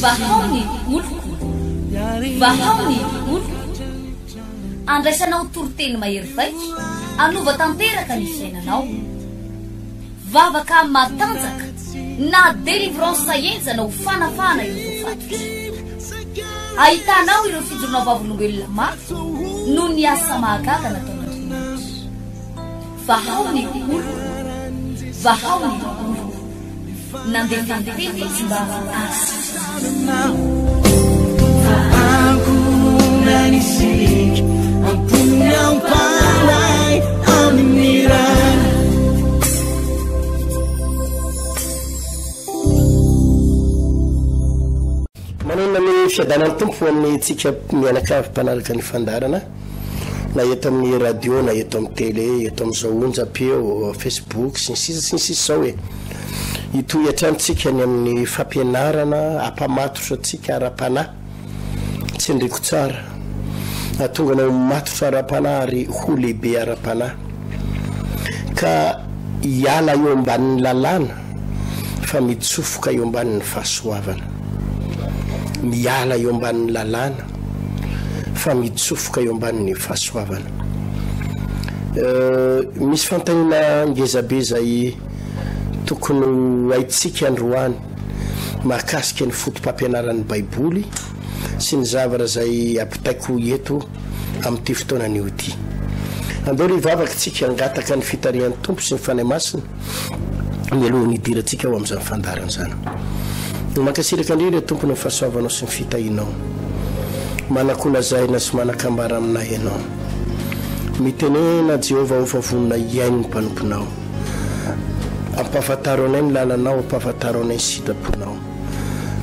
vahaony oloko vahaony oloko andraisanao toroteny mahery vaiko anova tanteraka ny fiainanao vavaka matanjaka na délivrance enjana ho fanafana ireo fatotra ahitanao ireo fijorona vavolombelona mafy no ny asa mahagaga nataon'Andriamanitra vahaony oloko vahaony oloko nandefandefy izy mba anisik ampunyang palay aminiran manana ny fiadanany tompo amin'ny tsika mianakavy mpanaraka ny fandarana na eto amin'ny radio na eto amin'ny télé eto amin'izao onjam-peo Facebook sy ny sisa zao hoe itoy atrantsika ny amin'ny fampianarana ampamatotra tsika ara-panahy tsy ndreko tsara atonga anao matotra ara-panahy ary ho lehibe ara-panahy ka hiala eo ambanin'ny lalàna fa mitsofoka eo ambanin'ny fahasoavana miala eo ambanin'ny lalàna fa mitsofoka eo ambanin'ny fahasoavana misy fantanina ngezabe zay tokony haitsika androany mahakasika ny fotom-pampianaran'ny baiboly sy ny zavatra zay ampitaiko eto amin'ity fotoanan'io ity andao ry vavaka tsika angataka ny fitarihan'ny tompo sy ny fanahy masina mialohan'ny hidirantsika ao amin'izany fandarana zany mankasiraka indrindra tompony ny fahasoavanao sy ny fitahinao manakolazahina sy manakambara aminay ianao mitenena Jehova ho favonina iainy ny mpanomponao ampafataro anay ny lalanao ampafataro anay ny sitraponao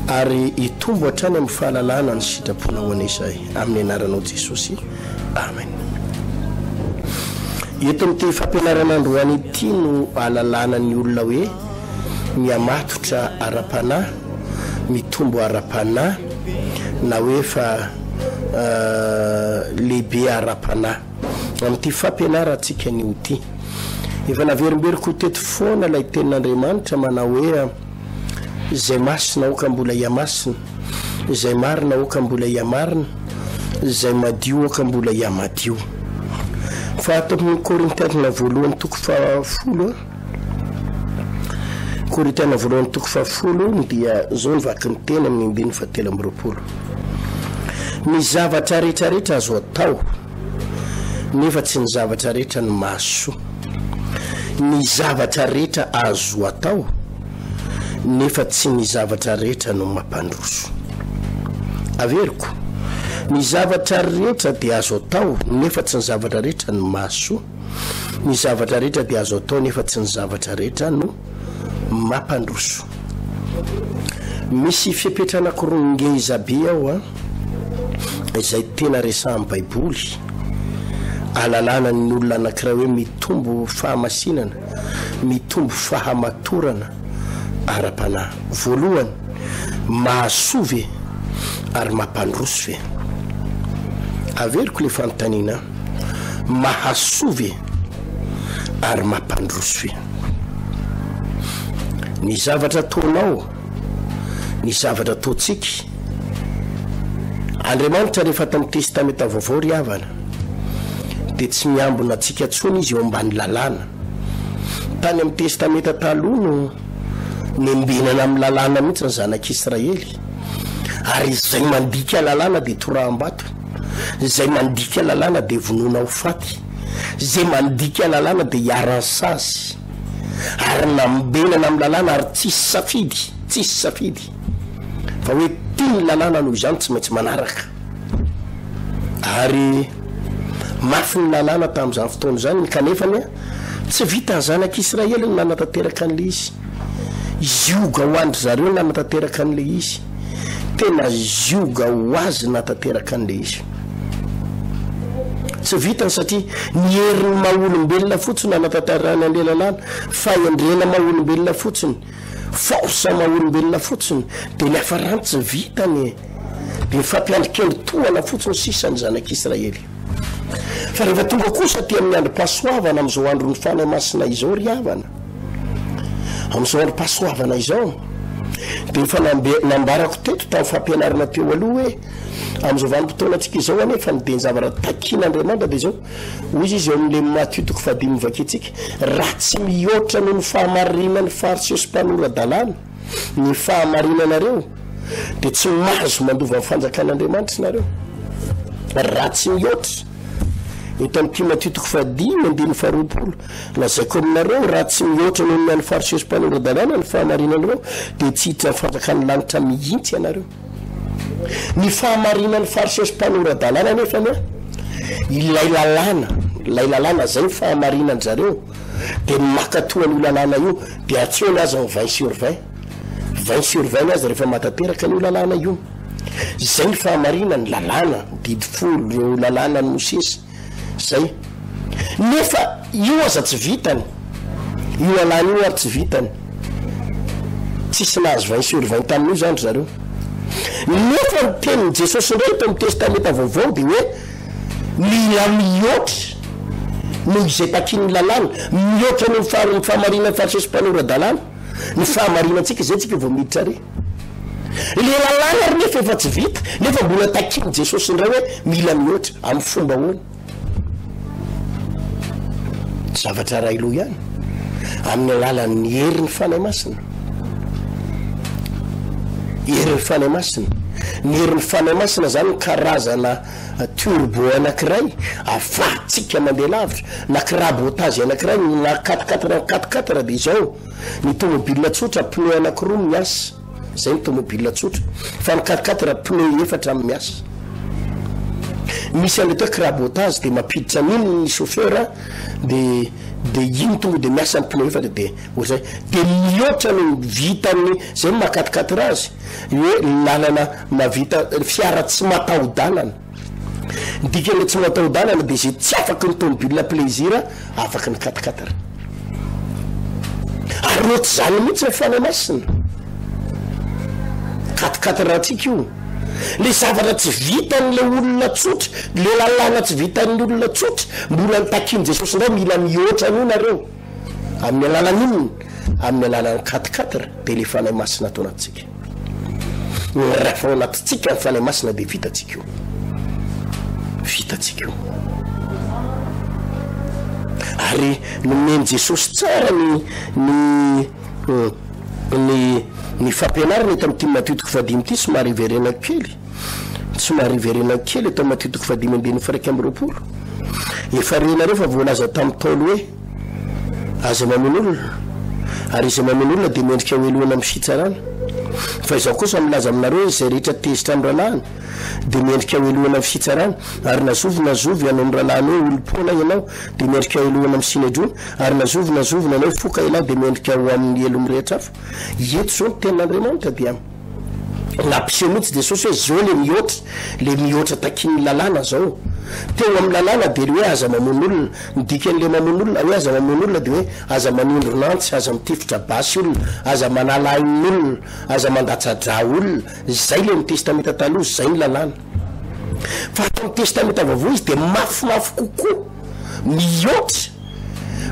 ary itombo hatrany amin'ny fahalalana ny sitraponao an'izay amin'ny anaranao Jesosy amen eto amin'ity fampianarana androany ity no ahalalana ny olona hoe miamatotra ara-panahy mitombo ara-panahy na hoe fa lehibe ara-panahy amin'ity fampianarantsika ny ity efa naverimberiko teto foana ilay tenin'Andriamanitra manao hoe zay masina oka mbola iamasina zay marina oka mbola iamarina zay madio oka mbola iamadio fa ato amin'ny Korintiana voalohany toko fahafolo Korintiana voalohany toko fahafolo dia zao nivaky ny tena amin'ny 2:20 ny zavatra rehetrarehetra azo atao nefa tsy ny zavatra rehetra ny mahasoa ny zavatra rehetra azo atao nefa tsy ny zavatra rehetra no mampandroso averiko ny zavatra rehetra dia azo atao nefa tsy ny zavatra rehetra no mahasoa ny zavatra rehetra dia azo atao nefa tsy ny zavatra rehetra no mampandroso misy fipetrana koronge izabe ao izay tena resahan'ny baiboly alalana ny olona anankiray hoe mitombo fahamasinana mitombo fahamatorana ara-panahy voalohany mahasove ary mampandroso ve averiko le fanontaniana mahasove ary mampandroso ve ny zavatra ataonao ny zavatra ataontsika Andriamanitra rehefa tamin'ny testamenta vaovao ry havana dia tsy miambona antsika tsony izy eo ambany lalàna tany amin'ny testamenta taloha no nembenana amin'ny lalàna mihitsy ny zanak'Israely ary izay mandika lalàna dia toraham-bato izay mandika lalàna dia vonoina ho faty izay mandika lalàna dia hiaran-sasy ary nambenana amin'ny lalàna ary tsisy safidy fa hoe tiany lalàna noho izany tsy maintsy manaraka ary mafy ny lalàna tamin'izany fotoana izany kanefany tsy vita ny zanak'Israely ny nanatanteraka an'le izy zioga ho andry zareo ny nanatanteraka an'le izy tena zioga ho azy nanatanteraka an'le izy tsy vitany satria ny herin'ny maha-olombelona fotsiny nanatanterana an'le lalàna fa endrena maha-olombelona fotsiny force maha-olombelona fotsiny dia ny hafarany tsy vitany dia fampiandrikendry-toana fotsiny sisany zanak'Israely fa rehefa tonga kosa ty amin'ny andro-pahasoavana amin'izao andro ny fanahy masina izao ry havana am'izao androm-pahasoavana izao de efa nambarako teto tamin'ny fampianarana teo aloha hoe am'izao vanim-potoana antsika izao anefa nideny zavatra takian'Andriamanitra de zao hoy izy eo amin'le Matio 5 vaketsika raha tsy mihoatra noho ny fahamarinan'ny fariseo sy mpanoradalàna ny fahamarinanareo de tsy mahazo mandova amin'ny fanjakan'Andriamanitra nareo raha tsy mihoatra eto amin'ny Matio 5:20 lazaiko aminareo raha tsy mihoatra noho ny fariseo sy mpanoradalàna ny fahamarinanareo de tsy hiditra ny fanjakan'ny lanitra mihitsy ianareo ny fahamarinan'ny fariseo sy mpanoradalàna nefa moa ilay lalàna zay ny fahamarinany zareo de makatoan'io lalàna io de atsoina azy en 20/20 azy rehefa matateraka n'io lalàna io zay ny fahamarinany lalàna didifolo eo lalàna ny Mosesy zay nefa io aza tsy vitany io lalàna io ary tsy vitany tsisy nahazo 20/20 tamin'io zany zareo nefa ny tenin'i Jesosy indray eto amin'ny testamenta vaovao de hoe mila mihoatra noho izay takin'ny lalàna mihoatra noho ny fahamarinan'ny fariseo sy mpanoradalàna ny fahamarinantsika zay tsika vao miditra re le lalàna ary nefa efa tsy vita nefa mbola takin'i Jesosy indray hoe mila mihoatra amin'ny fomba hoana zavatra ray loha ihany amin'ny alalan'ny herin'ny fanahy masina herin'ny fanahy masina ny herin'ny fanahy masina zany ny karazana turbo anankiray afahantsika mandeha lavitra na crabotage anankiray na 4x4 de izao ny tomobile tsotra pneu anankiroa miasa zay ny tomobile tsotra fa ny 4x4 pneu efatra miasa misy an'le crabotage de mampiditra n'iny ny chauffeur de iny tonga de miasa ny pneu efatra de ohatr'izay de mihoatra no vitany zay ny maha 4x4 azy hoe lalana mavita fiara tsy mataho-dalana dikan'le tsy mataho-dalana de zay tsy afaky ny tomobile plaisir afaky ny 4x4 ary noty zany mihitsy ny fanahy masina 4x4 atsika io le zavatra tsy vitan'le olona tsotra le lalàna tsy vitan'ny olona tsotra mbola nitakin'i Jesosy indray mila mihoatra n'io nareo amin'ny alalan'inona amin'ny alalan'ny 4x4 de le fanahy masina atao anatsika raha fa ao anatintsika ny fanahy masina de vitatsika io ary nomeny Jesosy tsara ny fampianarana eto amin'ny Matio 5 somary iverena kely eto amin'ny Matio 5:20 efa renareo fa voalaza tamin'ny taolo hoe aza mameno olona ary izy mameno olona de mendrika ho elohana amin'ny fitsarana fa izao kosa milaza aminareo izay rehetra tezitra amin'ny ralàna de mendrika ho elohana amin'ny fitsarana ary nazovy ianao amin'ny ralàna hoe olom-poana ianao de mendrika ho elohana amin'ny sinedrona ary nazovy ianao foka iala de mendrika ho amin'ny elo mirehetra hafa eto zao ny tenin'Andriamanitra dia nampiseho mihitsy Jesosy hoe zao le mihoatra takin'ny lalàna zao teo amin'ny lalàna de hoe aza mamono olona midikan'le mamono olona hoe aza mamono olona de hoe aza manindro nantsy aza mitifitra basy olona aza manalainy olona aza mandatsadra olona zay le amin'ny testamenta taloha zay ny lalàna fa atao amin'ny testamenta vaovao izy de mafimafy kokoa mihoatra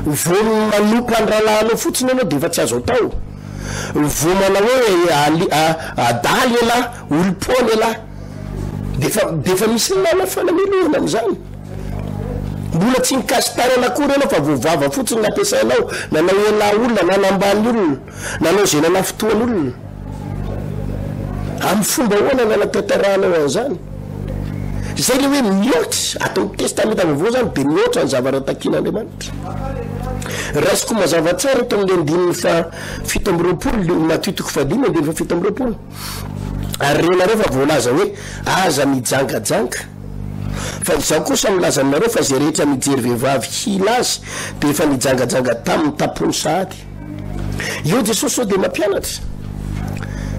vo manompa ny ralànao fotsiny anao de efa tsy azo atao vo manao hoe adaly ela olom-poana ela defa misy lala fanamelohana am'izany mbola tsy nikasitary anakory anao fa voavava fotsiny nampiasainao nanao ela olona nanambany olona nanao zay nanafotoan'olona amin'ny fomba hoana nanatantarahanao an'izany zay le hoe mihoatra atao testamenta vaovao zany de mihoatra ny zavatra takin'Andriamanitra raisiko mazava tsara eto amin'le 7:20 Matio 5:7 ary renareo fa voalaza hoe aza mijangajanga fa izao kosa milaza aminareo fa zay rehetra mijery vehivavy hila azy de efa nijangajanga tamin'ny tapony sahady io Jesosy sao de mampianatra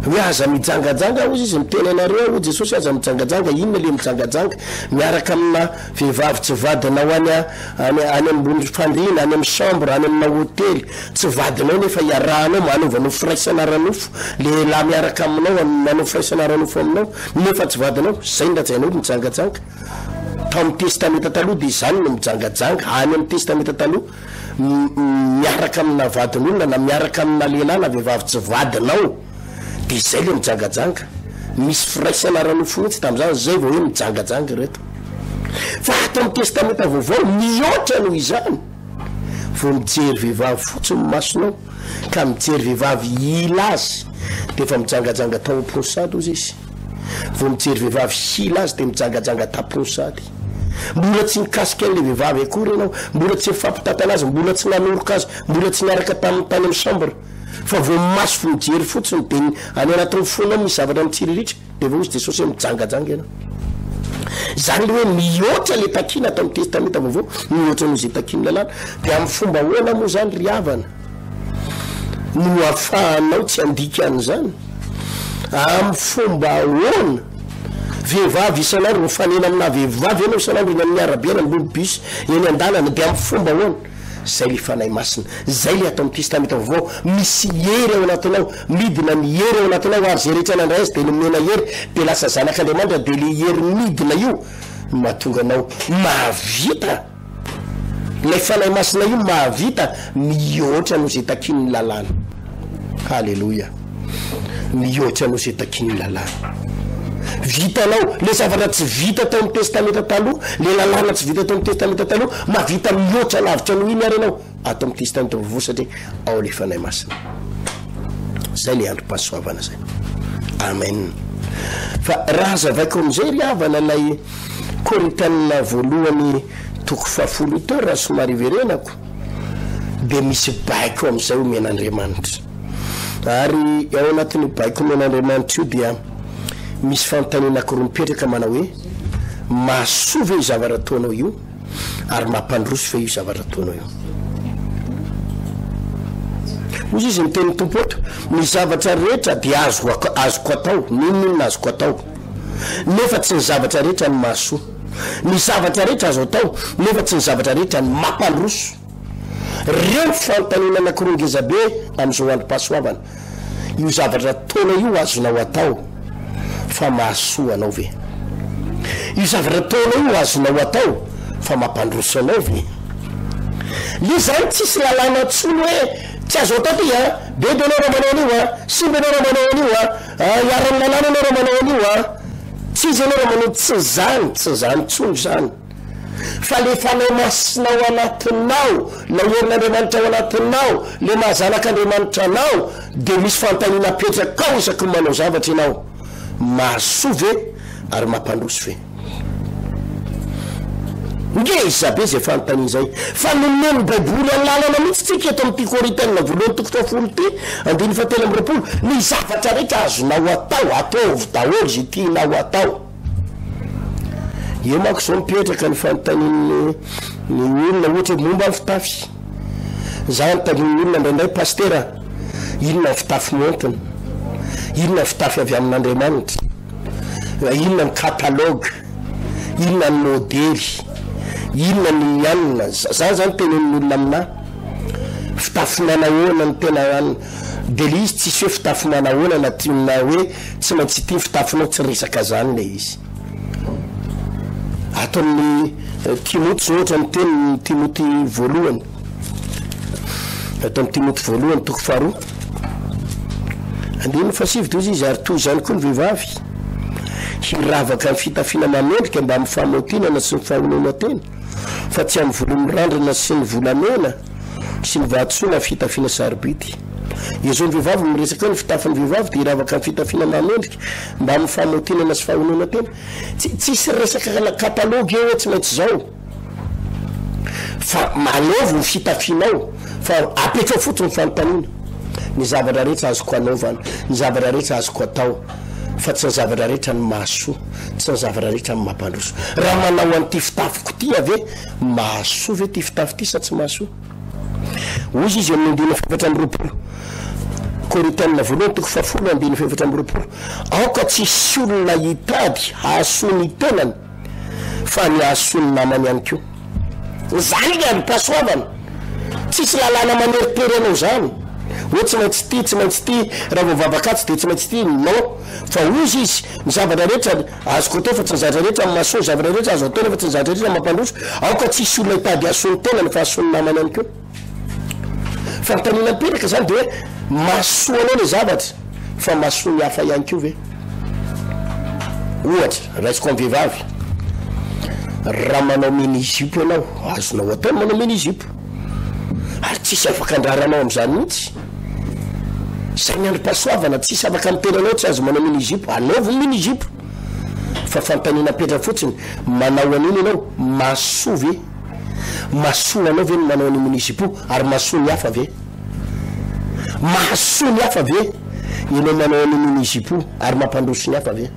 hoe aza mijangajanga hozy izy miteny anareo ho Jesosy aza mijangajanga inona le mijangajanga miaraka amina vehivavy tsy vadinao any ambony fandriana any amin'ny chambre any amina hôtely tsy vadinao nefa iarahanao manovanao firaisana ranofo le la miaraka aminao manao firaisana ranofo aminao nefa tsy vadinao zay ndrajainao mijangajanga tao amin'ny testamenta taloha de zany no mijangajanga any amin'ny testamenta taloha miaraka amina vadin'olona na miaraka amina lehilahy na vehivavy tsy vadinao de zay le mijangajanga misy firaisana rano fotsy tam'izany zay vao hoe mijangajanga reto fa ato amin'ny testamenta vaovao mihoatra noho izany vao mijery vehivavy fotsiny masonao ka mijery vehivavy ila azy de efa mijangajanga tao am-ponsady ozy izy vao mijery vehivavy hila azy de mijangajanga tam-ponsady mbola tsy nikasika an'le vehivavy akory ianao mbola tsy mifampitapy anazy mbola tsy nanoroka azy mbola tsy niaraka tamin'ny tany amin'ny chambre fa vao maso fo mijery fotsiny de any anatin'ny fonao misy zavatra mitsiriritra de vao izy Jesosy hoe mijangajanga ianao zany le hoe mihoatra le takina atao amin'ny testamenta vaovao mihoatra noho zay takiny lalàna de amin'ny fomba hoana moa zany ry havana no ahafahanao tsy andika an'izany amin'ny fomba hoana vehivavy isan'andro mifanena amina vehivavy ianao isan'andro eny amin'ny arabe eny ambony bus eny an-dalana de amin'ny fomba hoana zay le fanahy masina zay le atao amin'ny testamenta vaovao misy hery ao anatinao midina ny hery ao anatinao ary zay rehetra nandray azy de nomena hery de lasa zanak'Andriamanitra de le hery midina io mahatonga anao mahavita le fanahy masina io mahavita mihoatra noho zay takin'ny lalàna halleloia mihoatra noho zay takin'ny lalàna vitanao le zavatra tsy vita tao amin'ny testamenta taloha le lalàna tsy vita tao amin'ny testamenta taloha mahavita mihoatra lavitra noho iny ary ianao atao amin'ny testamenta vaovao satria ao le fanahy masina zay le androm-pahasoavana zay amen fa raha zavaiko am'izay ry havana lay Korintianina voalohany toko 10 raha somary verenako de misy baiko am'izay omen'Andriamanitra ary ao anatin'ny baiko omen'Andriamanitra io dia misy fanontaniana anankiroa mipetraka manao hoe mahasoa ve io zavatra ataonao io ary mampandroso ve io zavatra ataonao io ozy izy miteny tompo eto ny zavatra rehetra dia azoko atao ninona azoko atao nefa tsy ny zavatra rehetra ny mahasoa ny zavatra rehetra azo atao nefa tsy ny zavatra rehetra ny mampandroso reo fanontaniana anankiroa ngezabe amin'izao androm-pahasoavana io zavatra ataonao io azonao atao fa mahasoa anao ve io zavatra ataonao io azonao atao fa mampandroso anao ve le zany tsisy lalàna tsony hoe tsy azo atao ty bebe anao raha manao an'io simba anao raha manao an'io iaran'ny lalàna anao raha manao an'io tsy izy anao raha manao tsy zany tsony zany fa le fanahy masinao anatinao la herin'Andriamanitra ao anatinao le mahazanak'Andriamanitra anao de misy fanontaniana petraka ao isaky manao zavatra ianao mahasoa ve ary mampandroso ve ngeza be zay fanontaniana zay fa nomeny baiboly alalana mihitsy tsika eto amin'ity Korintianina voalohany toko 10 ty 7:20 ny zavatra rehetra azonao atao ataovy daholo zay tianao atao io manko zao mipetraka ny fanontaniany ny olona ohatra momba ny fitafy zany tamin'ny olona ndraindray pastera inona ny fitafy montiny inona ny fitafy avy amin'Andriamanitra inona ny catalogue inona ny modely inona ny anina zany tenen'ny olona amina fitafy manahoana ny tena de le izy tsisy hoe fitafy manahoana na tiana hoe tsy maintsy ity fitafinao tsy resaka zany le izy ato amin'ny Timoty zao ohatra ny teny Timoty voalohany ato amin'ny Timoty voalohany toko 2 andiny fasivy toy izy ary toy zany koa ny vehivavy hiravaka ny fitafiana mamendrika mba amin'ny famotinana sy ny fahonona tena fa tsy amin'ny volo mirandrana sy ny volamena sy ny vatsoana fitafiana saribity izao ny vehivavy miresaka ny fitafin'ny vehivavy de hiravaka ny fitafiana mamendrika mba amin'ny famotinana sy fahonona tena tsisy resaka katalogy eo tsy maintsy zao fa manaovo ny fitafianao fa apetrao fotsiny fanontaniana ny zavatra rehetra azoko anaovana ny zavatra rehetra azoko atao fa tsy ny zavatra rehetra ny mahasoa tsy ny zavatra rehetra ny mampandroso raha manao an'ity fitafiko ty ave mahasoa ve ty fitafy ty sa tsy mahasoa ozy izy amin'ny 7:20 Korintianina voalohany toko 10:7 aoka tsisy olona hitady hahasoa ny tenany fa ny hahasoa ny namany ihany koa zany le androm-pahasoavana tsisy lalàna maneritery anao zany hoe tsy maintsy ty raha vovavakatsy de tsy maintsy ty non fa ozy izy ny zavatra rehetra azoko atao fa tsy ny zavatra rehetra mahasoa zavatra rehetra azo atao nefa tsy ny zavatra rehetra mampandroso aoka tsisy olona hitady hahasoa ny tenany fa hahasoa ny namany ihany koa fantanina mipetraka zany de hoe masoanao le zavatra fa maso ny hafa ihany ko ve ohatra raisiko amin'ny vehivavy raha manao mini-zipo ianao azonao atao manao mini-zipo ary tsisy afaka andraranao am'izany mihitsy zay ny androm-pahasoavana tsisy afaka mitenanao tsy azo manao mini-zipo anaovo mini-zipo fa fantanina petra fotsiny manao an'iny ianao maso ve maso anao ve ny manao any mini-zipo ary maso ny hafa ve mahaso ny hafa ve ianao manao any mini-zipo ary mampandroso ny hafa ve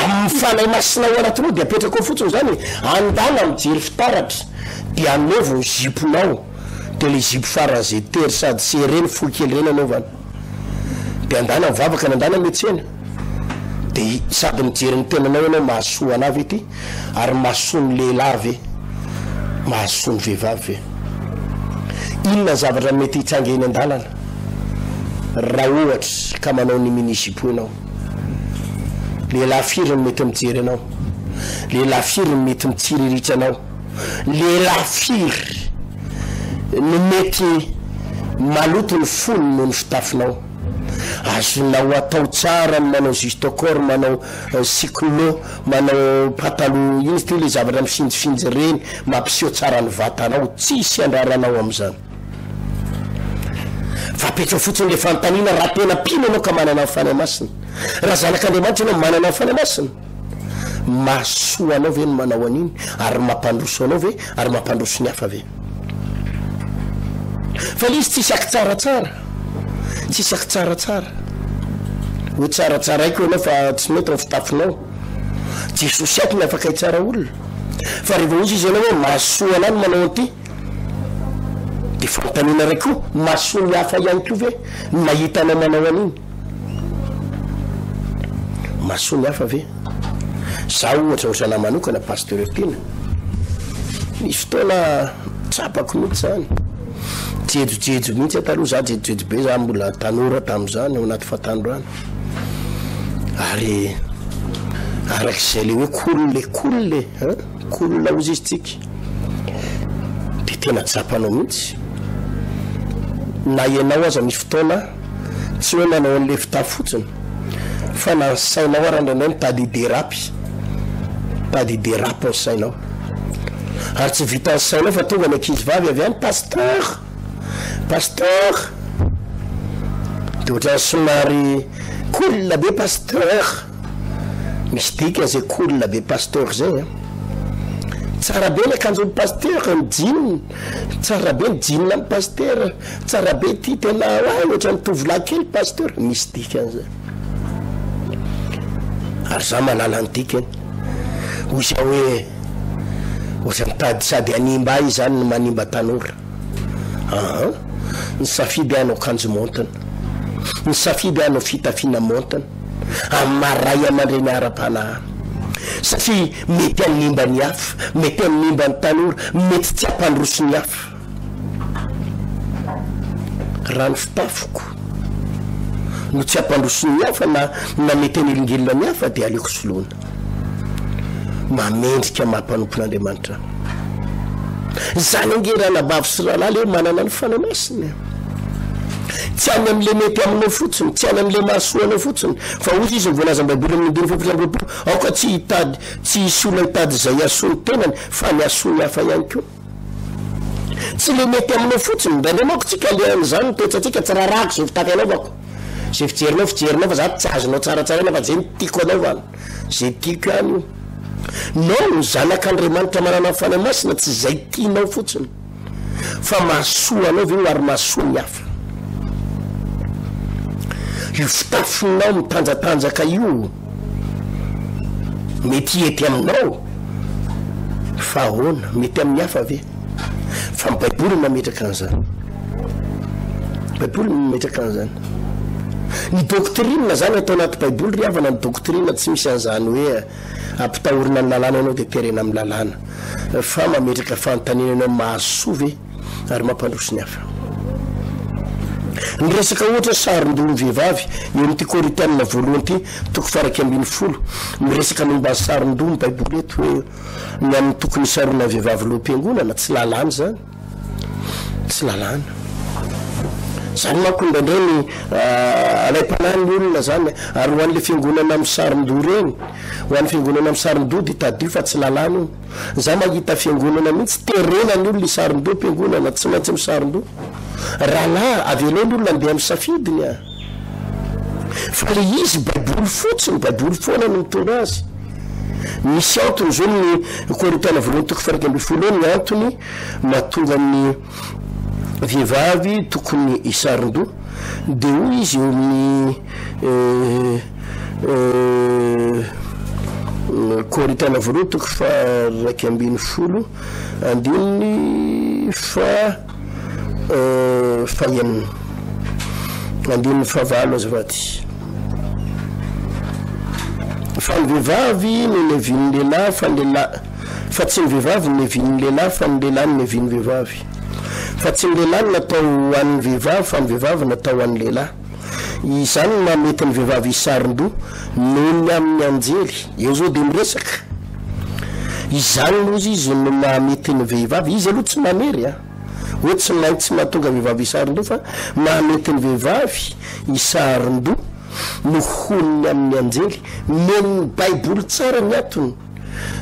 am'fanay masina ao anatinao de apetraka ao fotsiny zany andana mijery fitaratra de anaovo ziponao de le zipo faran'zay tery sady se reny fo kely reny anaovana de andana mivavaka nandana metsena de sady mijery ny tenanao ianao mahasoa anavy ety ary mahasoa ny lehilahy ve mahasoa ny vehivavy ve inona zavatra mety hitsangy eny an-dalana raha ohatra ka manao ny mini-zipo ianao lehilahy firy ny mety mijery anao lehilahy firy ny mety mitsiriritry anao lehilahy firy ny mety maloto ny fony noho ny fitafinao azonao atao tsara ny manao justocor manao cyclo manao patalo iny ty le zavatra mifinjifinjy reny mampiseho tsara ny vatanao tsisy andraranao am'izany fa petra fotsiny le fantanina raha tena pino anao ka manana ny fanay masina raha zanak'andriamanitra anao manana ny fanay masina masoa anao ve ny manao an'iny ary mampandroso anao ve ary mampandroso ny hafa ve fa le izy tsisy aky tsaratsara tsisy aky tsaratsara hoe tsaratsara aiko anao fa tsy mety ny fitafinao jesosy aky ny afaka hitsara olona fa rehefa ozy izy anao hoe masoa anany manao an'ity de fantanina ray koa masoa ny hafa ihany ko ve mahita anao manao an'iny masoa ny hafa ve za ohatra ohatrana manokana pasteur Epina misy fotoana tsapako mihitsy zany jejojejo mihitsy ataloha za jejojejo be za mbola tanora tam'izany ao anaty fatandroany ary arak'izay le hoe kolole ozy izy tsika de tena tsapanao mihitsy na ianao aza misy fotoana tsy hoe manao an'le fitafy fotsiny fa na sainao arandrandray mitady hiderapy ao sainao ary tsy vita ny sainao fa tonga ny ankizy vavy avy any pasteur de ohatrany somary kolona be pasteur misy dika zay kolona be pasteur zay tsara be ny akanjon'ny pasteur ny jean tsara be ny jean amin'ny pasteur tsara be ty tena ohatra mitovolahy kely pasteur misy dika an'zay ary za manala ny dikany ozy hoe ohatra mitady sady animba izy zany ny manimba tanora ny safidy anao kanjo montana ny safidy anao fitafiana montana amin'ny maray amandreny ara-panahana satria mety amin'nimba ny hafa mety amin'nimba ny tanora mety tsy ampandroso ny hafa raha ny fitafiko no tsy ampandroso ny hafa na mety anelingilina ny hafa de aleoko soloana mamendrika mahampanopin'Andriamanitra zany angerana bavy sy rahalahy le manana ny fanay masina tsy any am'le mety aminao fotsiny tsy any am'le mahasoanao fotsiny fa ozy izy mivoalaza ny baiboly amin'ny 2:24 aoka tsy hitady tsy hisy olona hitady zay asony tenany fa ny asony hafa ihany koa tsy le mety aminao fotsiny ndraindranao tsika lean'izany toetsatsika tsy rarako zay fitafy anaovako zay fijerinao fa za tsy azonao tsaratsara ena fa zay nytiako anaovana zay tiako ihany io no zanak'Andriamanitra manana ny fanay masina tsy zay tianao fotsiny fa mahasoa anao ve ary mahasoa ny hafa io fitafinao mitanjatanjaka io mety ety aminao fa ahoana mety amin'ny hafa ve fa ny baiboly mametraka an'izany ny doctrine zany atao anaty baiboly ry havana ny doctrine tsy misy an'izany hoe ampitahorina ny lalàna anao de terena amin'ny lalàna fa mametraka fantanina anao mahasoa ve ary mampandroso ny hafa ny resaka ohatra saron-doha ny vehivavy eo amin'ity Korintana voalohany ty 12 miresaka momba ny saron-doha ny baiboly eto hoe ny amin'ny tokony sarona vehivavy loha am-piangonana tsy lalàny zany tsy lalàna zany makondrandreny alay-panany olona zany ary hoan'le fiangonana amin'ny sarin-do reny hoan'ny fiangonana amin'ny sarin-do de tadio fa tsy lalàna io za mahita fiangonana mihitsy terenany olona sarin-do mpiangonana tsy maintsy amin'ny sarin-do rahalahy avelony olona andeha amin'ny safidiny a fa le izy baiboly fotsiny baiboly foana no mitondra azy misy antony zao ny Korintana voalohany toko faharoa amby folo ny antony mahatonga ny vehivavy tokony isarin-do de hoy izy eo amin'ny Korintana voalohany toko faharoa ambin'ny folo andininy faenina andininy favalo azavady fa ny vehivavy no nevin'ny lehilahy fa tsy ny vehivavy no nevin'ny lehilahy fa ny lehilahy no nevin'ny vehivavy fa tsy ny lehilahy natao hoan'ny vehivavy fa ny vehivavy natao hoan'ny lehilahy izany mamety ny vehivavy isarin-do noho ny amin'ny anjely eo zao de miresaka izany aloha izy no mamety ny vehivavy izy aloha tsy mamery a hoe tsy maintsy mahatonga vehivavy isarin-do fa mamety ny vehivavy isarin-do no honiny amin'ny anjely men'ny baiboly tsara ny atony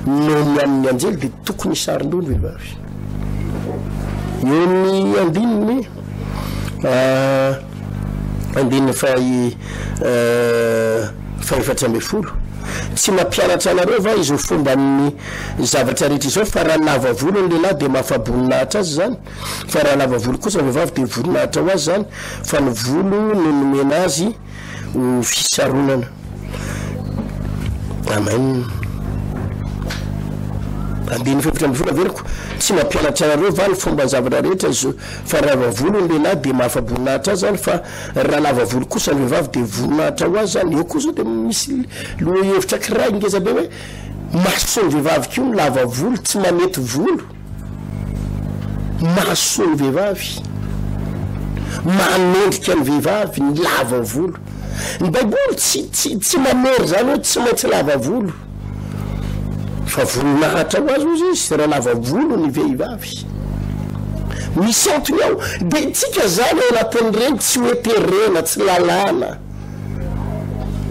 noho ny amin'ny anjely de tokony isarin-do ny vehivavy eo ny andininy andininy faefatra amby folo tsy mampianatra anareo va izy ho fomba ny zavatra rehetra izao fa raha lava volo ny lehilahy de mahafaboninahitra azy zany fa raha lava volo kosa ny vehivavy de voninahitra ho azy zany fa ny volo no nomena azy ho fisaronana amen andiny fefatra amby folo averiko tsy mampianatra anareo va ny fomba ny zavatra rehetra izy fa raha lava volo ny lehilahy de mahafaboninahitra azy zany fa raha lava volo kosa ny vehivavy de voninahitra ho azy zany eo koa zao de misy loha hevitra kiray ngeza be hoe mahasoa ny vehivavy kio ny lava volo tsy mamety volo mahasoa ny vehivavy manendrika ny vehivavy ny lava volo ny baiboly tsy mamery zany hoe tsy maintsy lava volo fa voninahitra ho azy ozy izy raha lava volo ny vehivavy misy antony ao de tsika zany ao anatin'ireny tsy hoe terena tsy lalàna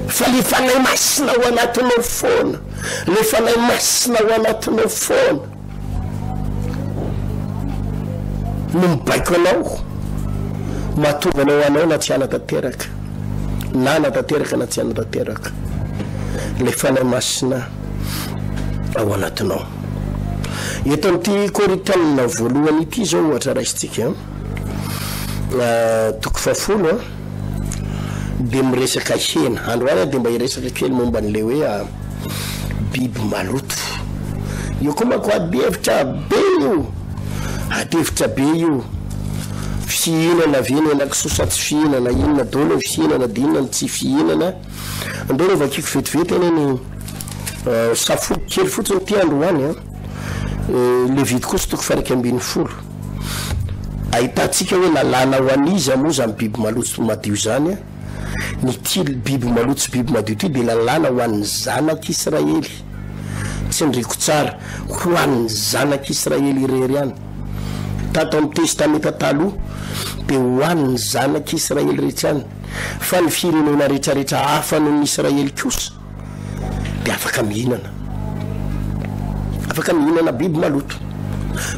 fa le fanay masina ho anatinao foana le fanay masina ho anatinao foana no mibaiko anao mahatonga anao anao na tsy anatanteraka na anatanteraka na tsy anatanteraka le fanay masina ao anatinao eto amin'ity Korintana voalohany ity zao ohatra raisitsika toko fafolo de miresaka hena androany de mba iresaka kely momba n'le hoe biby maloto io koa manko ady hevitra be io ady hevitra be io fihinana venena kisosa tsy fihinana inona dolo fihinana de inona tsy fihinana andolo vakiko vetivety eny safo kely fotsiny ty androany le vity kosa toko faharoa ambin'ny folo ahitantsika hoe lalàna ho an'izy moa zany biby maloto madio zany ny ty biby maloto sy biby madio ty de lalàna ho an'ny zanak'Israely tsy ndreko tsara ho an'ny zanak'Israely irery any tato amin'ny testamenta taloha de ho an'ny zanak'Israely rehetra any fa ny firenena rehetrarehetra hafa noho ny Israely kosa de afaka mihinana biby maloto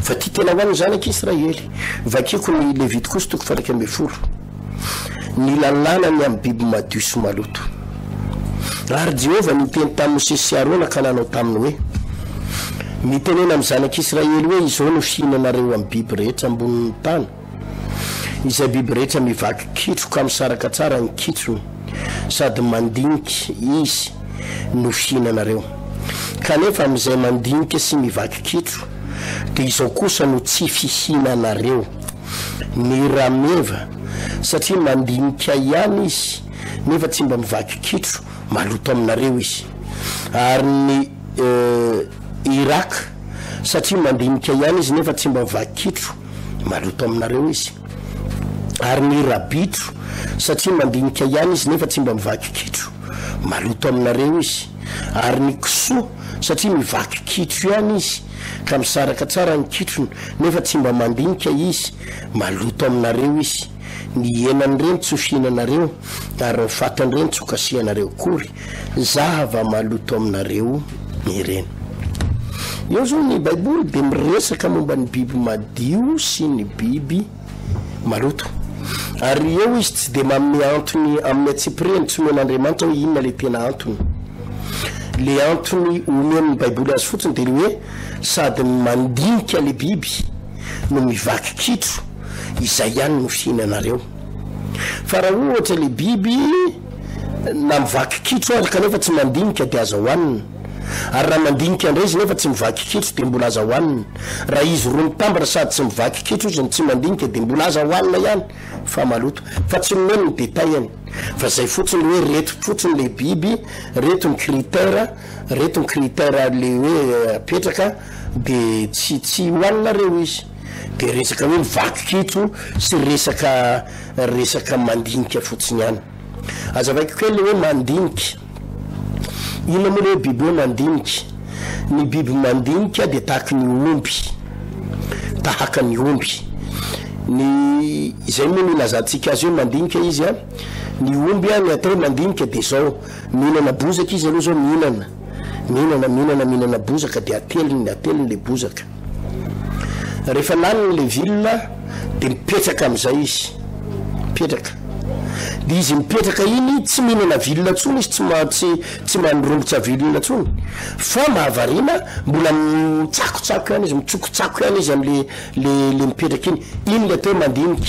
fa ty tena ho an'ny zanak'Israely vakeko ny Levity kosa toko faharoa amby folo ny lalàna ny amin'ny biby madio sy maloto ary Jehovah niteny tamin'ny Mose sy Arona ka nanao taminy hoe mitenena amin'ny zanak'Israely hoe izao no fihinanareo amin'ny biby rehetra ambonin'ny tany izay biby rehetra mivaky kitro ka misaraka tsara ny kitrony sady mandiniky izy no fihinanareo kanefa amin'izay mandinika sy mivaky kitro de izao kosa no tsy fihinanareo ny rameva satria mandinika ihany izy nefa tsy mba mivaky kitro maloto aminareo izy ary ny iraka satria mandinika ihany izy nefa tsy mba mivaky kitro maloto aminareo izy ary ny rabitro satria mandinika ihany izy nefa tsy mba mivaky kitro maloto aminareo izy ary ny kisoa satria mivaky kitro ihany izy ka misaraka tsara ny kitrony nefa tsy mba mandinika izy maloto aminareo izy ny enany reny tsy fihinanareo ary ny fatany reny tsy kasianareo kory zava maloto aminareo ireny. Io zao ny Baiboly de miresaka momba ny biby madio sy ny biby maloto. Ary eo izy tsy de manome antony amin'ny atsipireny tsy men'Andriamanitra hoe inona le tena antony. Le antony omen'ny Baiboly azy fotsiny de hoe sady mandinika le biby no mivaky kitro izay ihany no fihinanareo. Fa raha ohatra le biby na mivaky kitro azy kanefa tsy mandinika de aza hoanina. Ary raha mandinika ndray izy nefa tsy mivaky kitro de mbola aza hoanina. Raha izy roa mitambatra sady tsy mivaky kitro izy tsy mandinika de mbola aza hoanina ihany fa maloto. Fa tsy nomeno ny détail fa zay fotsiny hoe reto fotsiny le biby, reto ny critère le hoe apetraka de tsy hoaninareo izy. De resaka hoe mivaky kitro sy resaka mandinika fotsiny ihany. Azavaiko kely hoe mandinika. Ina moa le biby hoe mandinika? Ny biby mandinika de tahaka ny omby. Ny izay moa nilazantsika azy hoe mandinika izy a. Ny omby a ny atao mandinika de zao mihinana bozaka izy aloha zao mihinana bozaka de ateliny le bozaka. Rehefa laniny le vilona de mipetraka am'izay izy. De izy mipetraka iny tsy mihinana vilona tsony izy tsy mandrombotra vilona tsony fa mahavarina mbola mitsakotsako ihany izy mitsokotsako ihany izy am'le mipetraka iny le atao mandinika.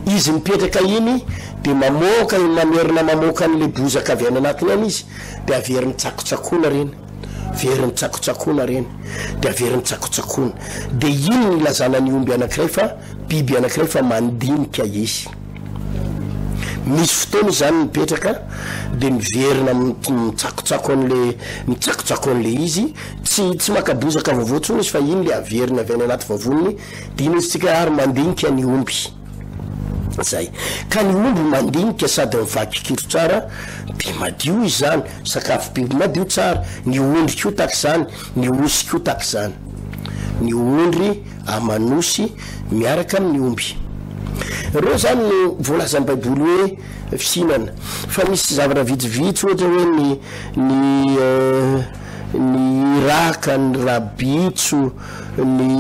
Izy mipetraka iny de mamerina mamoaka an'le bozaka avy any anatiny any izy de averiny tsakotsakona reny de averiny tsakotsakona de iny nilazana ny omby anankiray fa biby anankiray fa mandinika izy. Misy fotoana zany mipetraka de miverina mitsakotsako an'le izy tsy makabozaka vaovao tsony izy fa iny le averina avy any anaty vavoniny de iny izy tsika ary mandinika ny omby zay. Ka ny omby mandinika sady mivaky kitro tsara de madio izy zany, sakafo biby madio tsara. Ny ondry koa tak'izany, ny osy koa tak'izany. Ny ondry amanosy miaraka amin'ny omby. Reo zany no voalazan'ny Baiboly hoe fihinana. Fa misy zavatra vitsivitsy ohatra hoe ny raka, ny rabitso, ny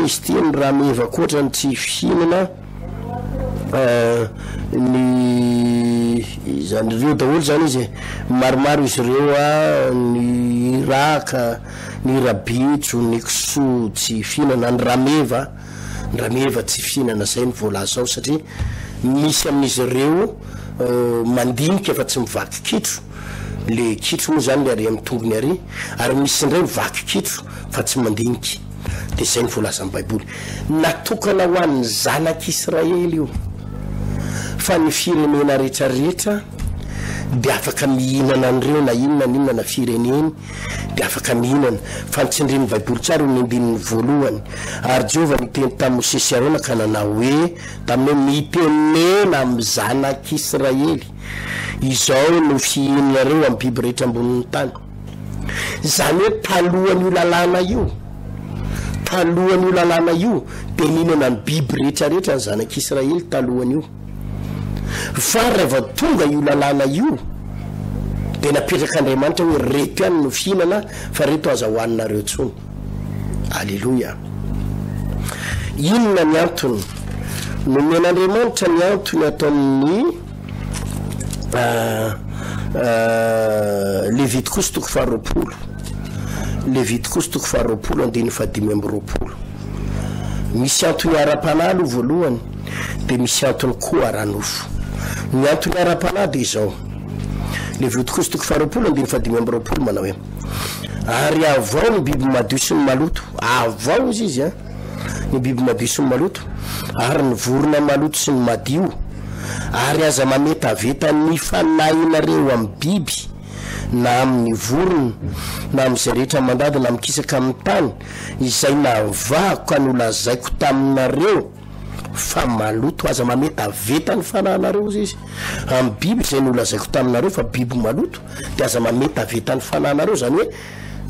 izy ty ny raha meva koatra ny tsy fihinana zany reo daholo zany izy maromaro izy reo a. Ny raka, ny rabitso, ny kisoa tsy fihinana, ny rameva tsy fihinana. Zay ny voalaza ao satria misy amin'izy reo mandinika fa tsy mivaky kitro. Le kitro moa zany le ary amin'ny tongony ary misy indray mivaky kitro fa tsy mandinika. De zay ny voalazan'ny Baiboly. Natokana ho an'ny zanak'Israely io. Fa ny firenena rehetrarehetra de afaka mihinana an'ireo na inona na fireneny de afaka mihinana. Fa nitsindrin'ny Baiboly tsara ny andininy voalohany. Ary Jehova niteny tamin'ny Mosesy Arona ka nanao hoe tamin'ny mitenena amin'ny zanak'Israely izao no fihinanareo amin'ny biby rehetra ambonin'ny tany. Zany hoe talohan'io lalàna io de mihinana ny biby rehetrarehetra ny zanak'Israely talohan'io. Fa rehefa tonga io lalàna io de napetraka Andriamanitra hoe reto ihany no fihinana fa reto aza hoaninareo tsony. Alleluia. Inona ny antony? Nomen'Andriamanitra ny antony atao amin'ny Levitikosy toko 20. Levitikosy toko 20 andiny 5:20. Misy antony ara-panahy aloha voalohany de misy antony koa ara-nofo. Ny antony ara-panahy de izao. Levitikosy toko 20 andiny 5:20 manao hoe ary avao ny biby madio sy ny maloto. Avao izy a. Ny biby madio sy ny maloto ary ny vorona maloto sy ny madio ary aza mameta veta ny fanahinareo amin'ny biby na amin'ny vorona na amin'izay rehetra mandady na mikisaka amin'ny tany izay navako ka nolazaiko taminareo fa maloto aza mameta veta ny fanahinareo izy amin'ny biby izay nolazaiko taminareo fa biby maloto de aza mameta veta ny fanahinareo. Zany hoe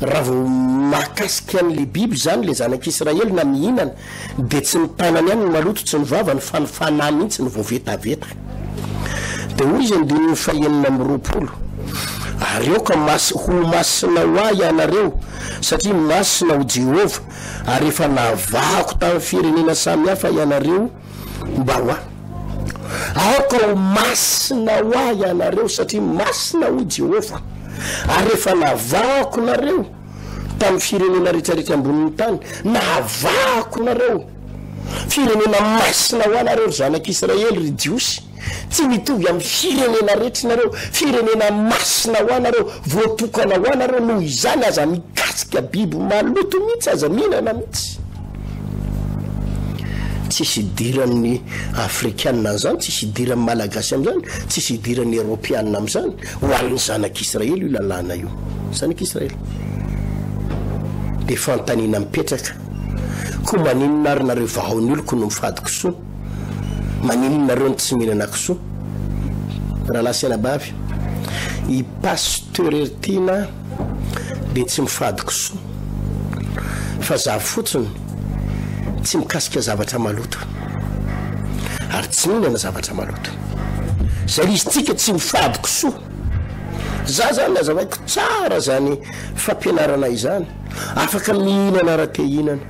raha vao mahakasika an'le biby zany le zanak'Israely na mihinana de tsy mitanany ihany ny maloto tsy mivava ny fanifana mihitsy ny voavetaveta de hoy izy andininy fahenina amby 20 areo ka ho masina hoa ianareo satria masina ho Jehova ary efa navahako tamin'ny firenena samihafa ianareo mba hoa aoka ho masina hoa ianareo satria masina ho Jehova ary efa navahako nareo tamin'ny firenena rehetrarehetra ambonin'ny tany navahako nareo firenena masina ho anareo ry zanak'Israely ry jiosy tsy mitovy amin'ny firenena rehetra nareo firenena masina ho anareo voatokana ho anareo noho izany aza mikasika biby maloto mihitsy aza mihinana mihitsy tsisy idiran'ny afrikanina an'izany tsisy idiran'ny malagasy amin'izany tsisy idiran'ny europianina amin'izany ho an'ny zanak'Israely io lalàna io zanak'Israely de fantanina mipetraka ko maninona ary nareo vahaony oloko no mifady kisoa maninona nareo ny tsy mihinana kisoa raha lasina bavy i pasteur ertina de tsy mifady kisoa fa za fotsiny tsy mikasika zavatra maloto ary tsy mihinana zavatra maloto zay izy tsika tsy mifady kisoa za zany nazavaiko tsara zany fampianarana izany afaka mihinana raha te hinana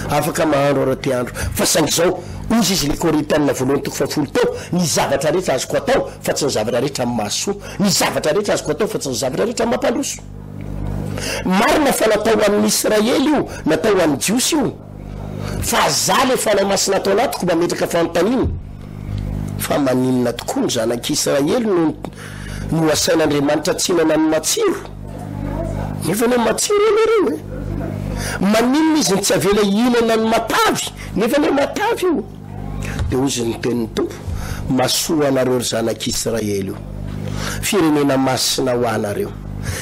afaka mahandro raha te andro fa saingy zao izy izy le Korintianina voalohany 10 tao ny zavatra rehetra azoko atao fa tsy ny zavatra rehetra mahasoa ny zavatra rehetra azoko atao fa tsy ny zavatra rehetra mampandroso marina fa natao amin'ny Israely io natao amin'ny jiosy io fa za le fanahy masina atao anatiko mametraka fanontaniana fa maninona tokoa ny zanak'Israely no asain'Andriamanitra tsinana ny matsiro nefa ny matsiro ianareo maninona izy tsy avela ihinana ny matavy nefa ny matavy io de ozy ny tenin'ny tompo masoa anareo ry zanak'Israely io firenena masina ho anareo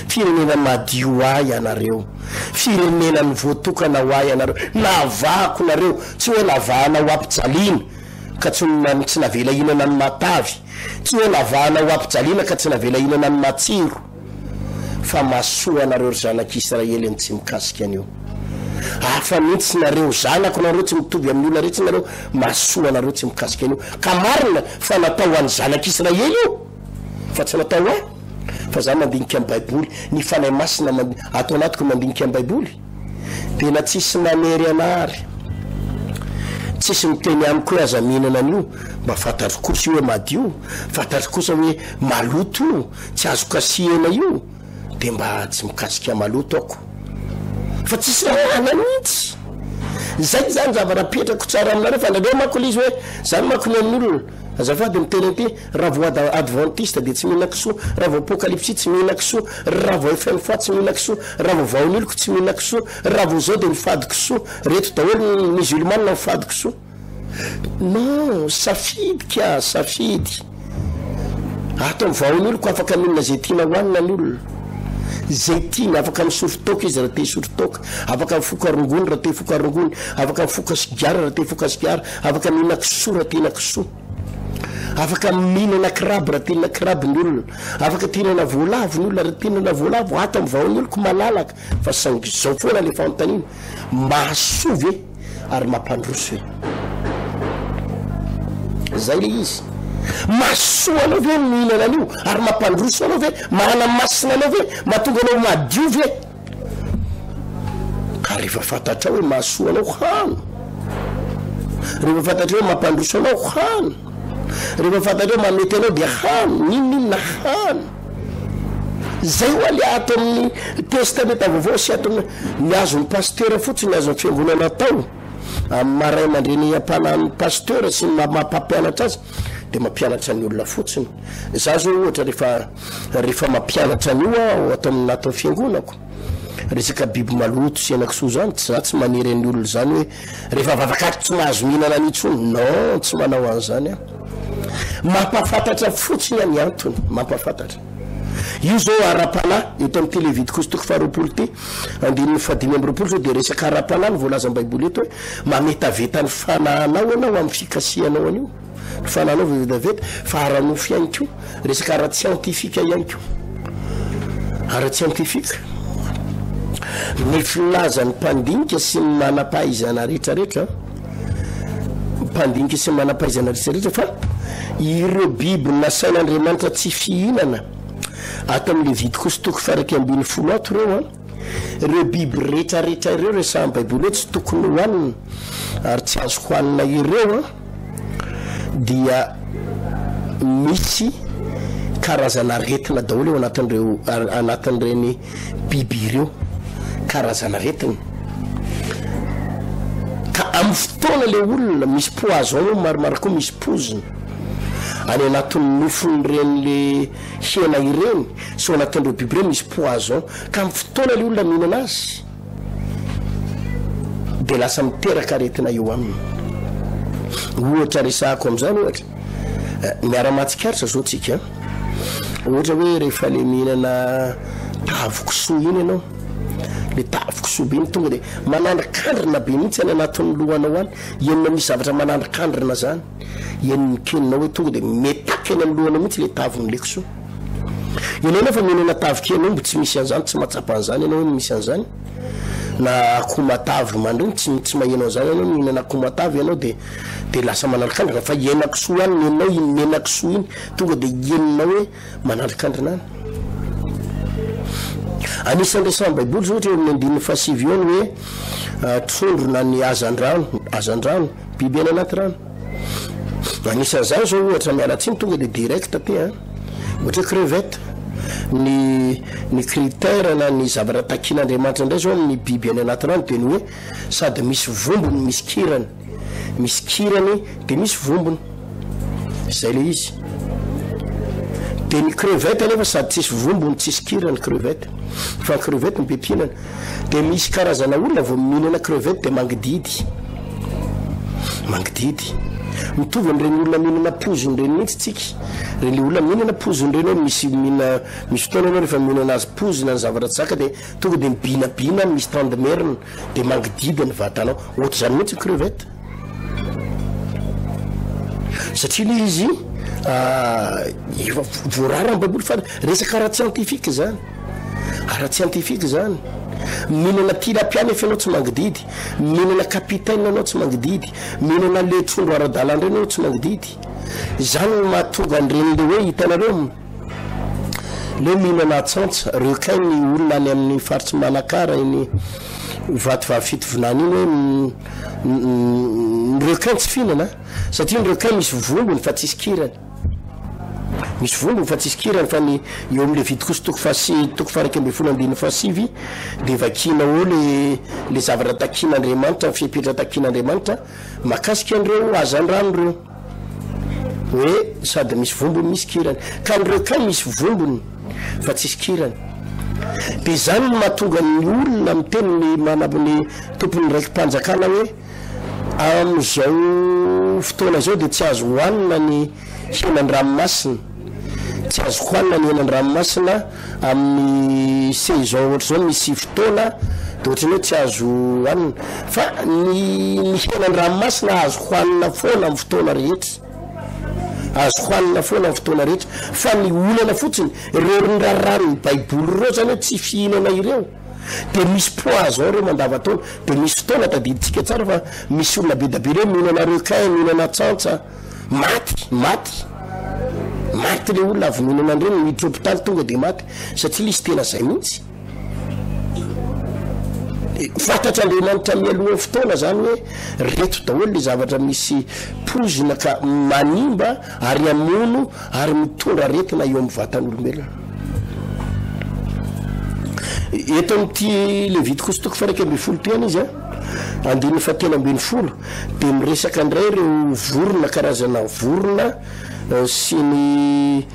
firenena madio ho ianareo firenena ny voatokana ho ianareo navahako nareo tsy hoe navahana ho ampijaliana ka tsy navela ihinana ny matavy tsy hoe navahana ho ampijaliana ka tsy navela ihinana ny matsiro fa masoa anareo ry zanak'Israely ny tsy mikasika an'io afa mihitsy nareo zanako nareo tsy mitovy amin'ny olona rehetra nareo masoa nareo tsy mikasika an'io ka marina fa natao an'ny zanak'Israely io fa tsy natao hoe fa za mandinika amin'ny baiboly ny fanahy masina atao anatiko mandinika amin'ny baiboly tena tsisy manery anary tsisy miteny amiko hoe aza mihinana an'io mba fantatro kosa hoe madio fantatro kosa hoe maloto io tsy azo kasihana io de mba tsy mikasika maloto ako fa tsisy rahana mihitsy zay zany zavatra petrako tsara aminareo fa nareo mako lizy hoe zany mako ny amin'olona azafady miteny anty raha vo adventiste de tsy mihina kisoa raha vo apocalypse tsy mihina kisoa raha vo fn fois tsy mihina kisoa raha vo vaoniloko tsy mihina kisoa raha vo zao de mifady kisoa reto daholo ny musulmane mifady kisoa non safidy ka safidy ato amin'ny vaoniloko afaka mihinana zay tiana hoanina ny olona zay tiana afaka misotro toka izy raha te hisotro toka afaka mifoka rongony raha te hifoka rongony afaka mifoka sigara raha te hifoka sigara afaka mihinana kisoa raha te hihinana kisoa afaka mihinana kiraby raha te hihinana kiraby ny olona afaka tihinana voalavo ny olona raha tihinana voalavo ato amin'ny vaoniloko malalaka fa saingy zao foana le fanontaniana mahasovy ary mampandroso zay le izy masoa anao ve mihinana an'io ary mampandroso anao ve mahana masina anao ve mahatonga anao madio ve ka rehefa fantatra hoe masoa anao hano rehefa fantatra hoe mampandroso anao hano rehefa fantatra hoe mamety anao de hano ninona hano zay ho ale ato amin'ny testamenta vaovao sy ato ny azon'ny pasteur fotsiny azon'ny fiangonana tao amin'ny maray mandreny ampanan'ny pasteur sy mampampianatra azy de mampianatra ny olona fotsiny za zao ohatra rehefa mampianatra an'io aho ato amin'ny natao fiangonako resaka biby maloto sy anakisoa zany za tsy manery ny olona zany hoe rehefa vavakaty tsy mahazo mihinana an'itsony non tsy manao an'izany a mampafantatra fotsiny any antony mampafantatra io zao ara-panahy eto amin'ny télévidiko toko faharoapolo ty andininy fadimy amby roapolo zao de resaka ara-panahy ny voalaza ny baiboly eto hoe mametaveta ny fanahanao anao amin'ny fikasihanao an'io ny fanahanao vevetaveta fa ara-nofo ihany ko resaka ara-tsientifika ihany ko ara-tsientifika ny filaza ny mpandinika sy ny manam-pahaizana rehetrarehetra mpandinika sy ny manam-pahaizana rehetrarehetra fa ireo biby nasain'Andriamanitra tsy fihinana ato amin'le Levitikosy faraky ambin'ny 10 reo ireo biby rehetrarehetra ireo resahan'ny Baiboly hoe tsy tokony hohanina ary tsy azo hohanina ireo dia misy karazana aretina daholo eo anatin'ireny biby ireo karazana aretina ka amin'ny fotoana le olona misy poison maromaro koa misy pozina any anatin'ny nofon'ireny le hena ireny so anatin'ireo biby ireny misy poison ka amin'ny fotoana le olona mihinana azy dia lasa miteraka aretina eo aminy ohatra resahako amin'izany ohatra miara-matsikaritra zao tsika ohatra hoe rehefa le mihinana tavoksoa iny ianao le tavoksoa be iny tonga dia manandrikandrina be mihitsy any anatin'ny lohanao any enina misy zavatra manandrikandrina zany eniny kenina hoe tonga dia metaka eny amin'ny lohanao mihitsy le tavon'le kisoa ianao fa mihinana tavokena mbo tsy misy an'izany tsy mahatsapa an'izany ianao hoe misy an'izany na akomatavy mandriny tsy mahenao zany ianao mihinana akomatavy ianao dia lasa manandrikandrina fa henakisoa any nenao iny menakisoa iny tonga dia enina hoe manandrikandrina any anisan'ny resahan'ny Baiboly zao ohatra amin'ny 9:7 hoe trondrona ny azandrano biby any anaty rano anisan'izany zao ohatra mialatsiny tonga dia direct ty ohatra crevette ny critère na ny zavatra takian'Andriamanitra indray zao ny biby any anaty rano dia ny hoe sady misy vombony misy kirany dia misy vombony zay le izy dia ny crevette anefa sady tsisy vombony tsisy kirany crevette fa crevette mipepinana dia misy karazana olona vao mihinana crevette dia mangididy mitovy amin'ireny olona mihinana poziny ireny mihitsy tsika reny le olona mihinana poziny ireny hoe misy fotoana anao rehefa mihinana azy pozina ny zavatra tsy zaka dia tonga dia mibinabina misy tandemerina dia mangididy ny vatanao ohatra zany mihitsy crevette satria le izy efa voarara amin'ny Baiboly fa resaka ara-tsientifika zany ara-tsientifika zany mihinana tilapia nefa ianao tsy mangididy mihinana capitaine anao tsy mangididy mihinana le trondro ara-dalana ireny anao tsy mangididy zany mahatonga an'ireny le hoe hitanareo le mihinana atsantsa requin ny olona any amin'ny faritsy Manakara iny vatovavy fitovinany iny hoe ny requin tsy fihinana satria ny requin misy vombony fa tsisy kirany fa ny eo amin'le Levitikosy toko faraky ambin'ny 10:7 dia vakina ao le zavatra takian'Andriamanitra fipetra takian'Andriamanitra makasika an'ireo azandrano ireo hoe sady misy vombony misy kirany ka ny requin misy vombony fa tsisy kirany dia zany no mahatonga ny olona miteny ny manabony tompony raiky mpanjakana hoe amin'izao fotoana zao dia tsy azo hohanina ny henan-dranomasina tsy azo hohanina ny henan-dranomasina amin'ny saison ohatra zao misy fotoana dia ohatrany hoe tsy azo hohanina fa ny henan-dranomasina azo hohanina foana amin'ny fotoana rehetra fa ny olana fotsiny ireo rindrarano Baiboly ireo zany hoe tsy fihinana ireo dia misy poison reo mandavataona dia misy fotoana tadiditsika tsara fa misy olona be dabe reo mihinana requin mihinana tsantsa maty le olona avy mihinana an'ireny miditra hôpitaly tonga dia maty satria lisy tena zay mihitsy fantatra Andriamanitra mialohan'ny fotoana zany hoe reto daholo le zavatra misy pozina ka manimba ary amono ary mitondra aretina eo amin'ny vatan'olombelona eto amin'ity Levitikosy toko faraky ambin'ny 10 ty any izy 9:10 dia miresaka indray ireo vorona karazana vorona sy ny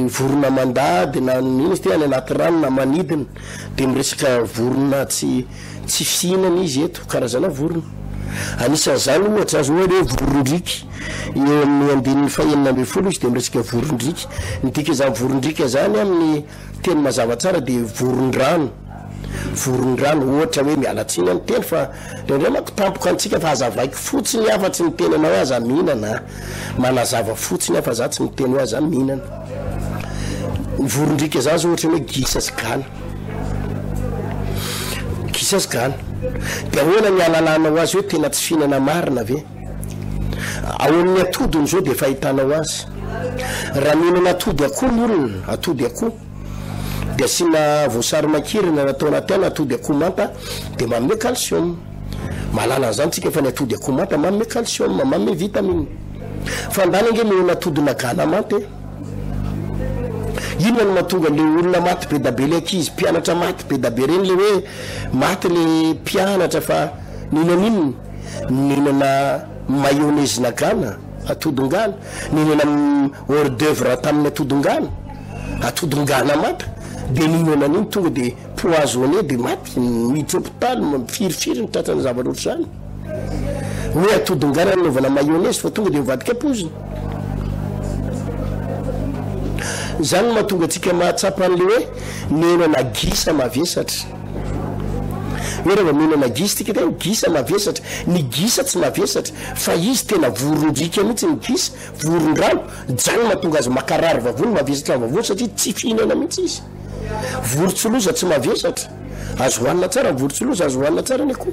vorona mandady na ino izy ty any anaty rano na manidina dia miresaka vorona tsy fihinana izy eto karazana vorona anisan'izany ohatra azy hoe vorondriky eo amin'ny 9:40 izy dia miresaka vorondriky nidika zany vorondrika zany amin'ny teny mazava tsara dia vorondrano ohatra hoe mialatsiny amin'ny teny fa indrindray manko tampoka antsika fa azavaiko fotsiny afa-tsy miteny anao hoe aza mihinana manazava fotsiny afa za tsy miteny hoe aza mihinana ny vorondrika zany zao ohatra hoe gisa sy gana gisa sy gana dia ahoana ny alalànao azy hoe tena tsy fihinana marina ve ahoan'ny atodiny zao dia fahitanao azy raha mihinana atody akoho ny olona atody akoho dia asiana voasary makirina natao anaty any atody akoho manta dia manome calcium malala zany tsika efa ny atody akoho manta manome calcium manome vitamine fandany nge mihinana atodina gana manta inona no mahatonga le olona maty be da be le ankizy mpianatra maty be da be reny le hoe maty le mpianatra fa ninan'inony ninana mayonnaise na gana atodongana ninana hors d'œuvre tamin'ny atodongana mata dia ninana an'iny tonga dia poisonné dia maty miditra hôpitaly mifirifiry ny tratrany zavatra ohatr' zany hoe atodongana nanovana mayonnaise fa tonga dia mivadika poziny zany mahatonga antsika mahatsapa an'le hoe mihinana gisa mavesatra hoe rehefa mihinana gisa tika tena gisa mavesatra ny gisa tsy mavesatra fa izy tena vorondrika mihitsy ny gisa voron-drano zany mahatonga azy makarary vavony mavesatra vavony satria tsy fihinana mihitsy izy vorotsoloza tsy mavesatra azo hoanina tsara vorotsoloza azo hoanina tsara ny akoho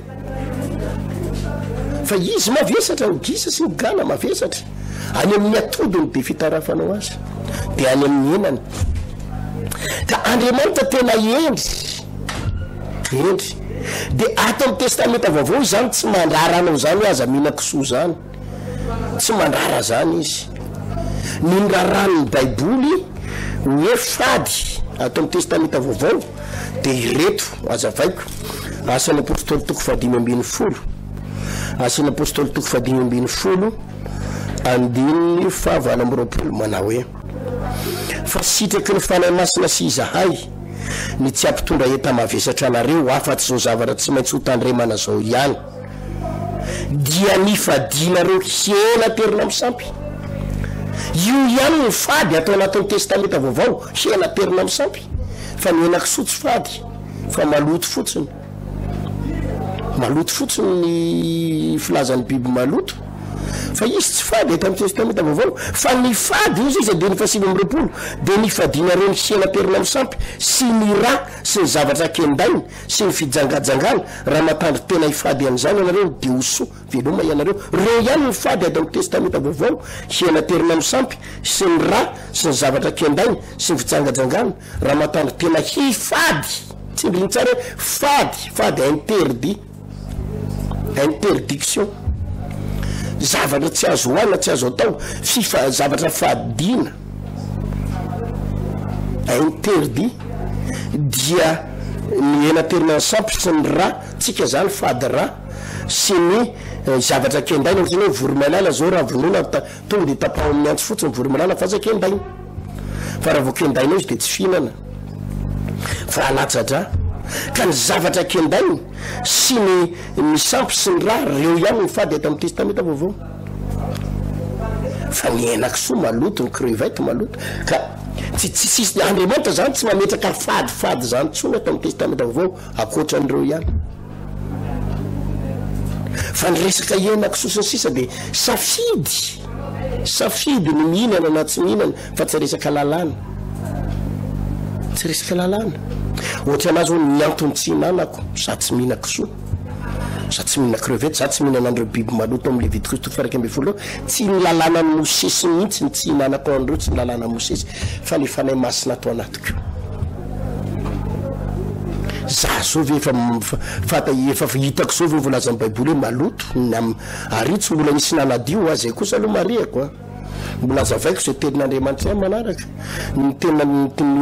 fa izy mavesatra ny gisa sy ny gana mavesatra any amin'ny atodiny dia fitarafanao azy dia any amin'ny henany ka Andriamanitra tena endry dia ato amin'ny testamenta vaovao zany tsy mandraranao zany hoe aza mihina kisoa zany tsy mandrara zany izy ny raran'ny baiboly hoe fady ato amin'ny testamenta vaovao dia ireto azavaiko asan'ny apôstôly toko 5:10 asan'ny apôstôly toko 5:10 andininy 9:20 manao hoe fa sitraky ny fanahy masina sy izahay ny tsy ampitondra eta mavesatra anareo afa-tsy zao zavatra tsy maintsy ho tandremana zao ihany dia nifadinareo hena terina misampy io ihany ny fady atao anatin'ny testamenta vaovao hena terina misampy fa ny hena kisoa tsy fady fa maloto fotsiny ny filazan'ny biby maloto fa izy tsy fady eto amin'ny testamenta vaovao fa ny fady izy izy dia ny 7:20 dia nifadinareo ny hena terina misampy sy ny ra sy ny zavatra kendainy sy ny fijangajangana raha matandry tena hifady an'izany ianareo dia hosoa veloma ianareo reo ihany ny fady eto amin'ny testamenta vaovao hena terina misampy sy ny ra sy ny zavatra kendainy sy ny fijangajangana raha matandry tena hifady tsy ndriny tsara hoe fady interdiction zavatra tsy azo hoana tsy azo atao zavatra fadina interdit dia ny hena terina misampy sy ny ra tsika zany fady ra sy ny zavatra kendainy ohatrany hoe voromalala zao raha vonona tonga dia tapao amin'ny antso fotsiny voromalala fa aza kendainy fa raha vao kendaina izy dia tsy fihinana fa alatsatra ka ny zavatra kendainy sy ny misampy sy ny raha reo ihany ny fady eto amin'ny testamenta vaovao fa ny hena kisoa maloto ny crevette maloto ka tsy Andriamanitra zany tsy mametraka fady zany tsony eto amin'ny testamenta vaovao akoatran'ireo ihany fa ny resaka hena kisoa sy ny sisa dia safidy ny mihinana na tsy mihinana fa tsy resaka lalàna ohatra anazy ho ny antony tsy hinanako za tsy mihina kisoa za tsy mihina crevette za tsy mihinana an'ireo biby maloto amin'ny Léviticus 12:1 tsy ny lalàna ny mosesy mihitsy ny tsy hinanako an'ireo tsy ny lalàna mosesy fa le fanahy masina atao anatiko za zao ve efa hitako zao ve volazan'ny baiboly hoe maloto ary tsy mbola nisy nanadio azy kosa aloha mariako mbola azavaiko zay tenin'Andriamanitra ihany manaraka ny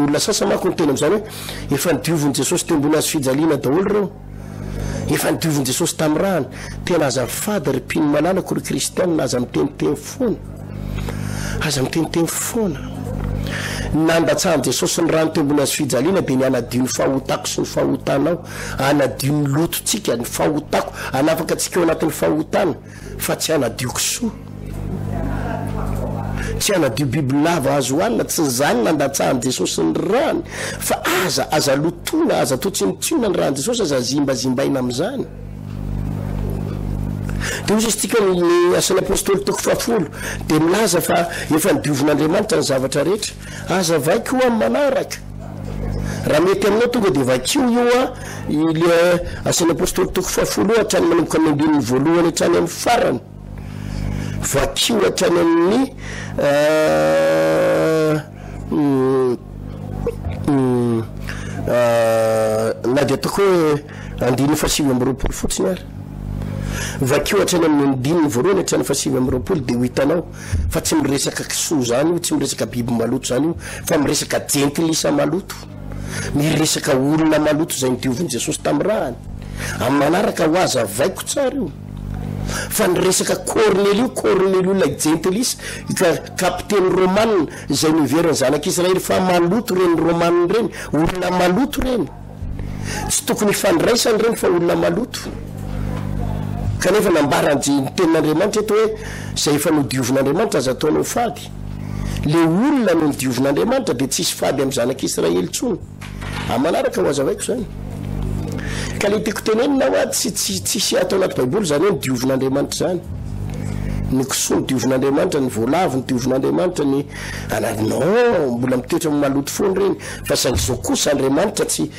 olona sasa manko ny tena am'izany hoe efa nidiovon'i Jesosy tembony azy fijaliana daholo reo efa nidiovon'i Jesosy tamin'ny rahany tena azafady ry mpino malalako ry kristianina aza miteniteny foana nandatsahan'i Jesosy ny rano tembony azy fijaliana dia ny anadio ny fahotako sy ny fahotanao anadio ny lototsika ny fahotako anafaka atsika eo anatin'ny fahotana fa tsy anadio kisoa tsy anadio biby lava azo hoanina tsy zany nandatsahan'i Jesosy ny rany fa aza lotona aza totsinitsina ny rany Jesosy aza zimbazimbaina amin'izany dia ozy izy tika ny asan'ny apôstôly toko 10 dia milaza fa efa nidiovin'Andriamanitra ny zavatra rehetra aza vaiko ho amin'ny manaraka raha mety aminao tonga de vakio io a ile asany apôstôly toko fahafolo hatrany manomboka amin'ny andininy voalohany hatrany amin'ny farany vakio hatrany amin'ny na de ataoko hoe andininy fasivy amby roapolo fotsiny ary vakio hatrany amin'ny andininy voalohany hatrany fasivy amby roapolo de ho hitanao fa tsy miresaka kisoa zany io tsy miresaka biby maloto zany io fa miresaka jentilisa maloto miresaka olona maloto zay nidioviny Jesosy tamin'ny rahany amin'ny manaraka ho aza vaiko tsara io fa niresaka Cornelio la jentilisa ka kapiteny Romanina zay niveriny zanak'Israely fa maloto reny Romanina reny olona maloto reny tsy tokony ifandraisany reny fa olona maloto kanefa nambarany tenin'Andriamanitra eto hoe zay efa nodiovin'Andriamanitra aza ataonao fady le olona no nodiovin'Andriamanitra de tsisy fady amin'ny zanak'Israely tsony manaraka ho aza vaiko zany ka le tiako tenenina ho tsisy atao anaty baiboly zany hoe nodiovin'Andriamanitra zany ny kisoa nodiovin'Andriamanitra ny voalavo nodiovin'Andriamanitra ny non mbola mitoetra maloto foana reny fa saingy zao kosa Andriamanitra tsy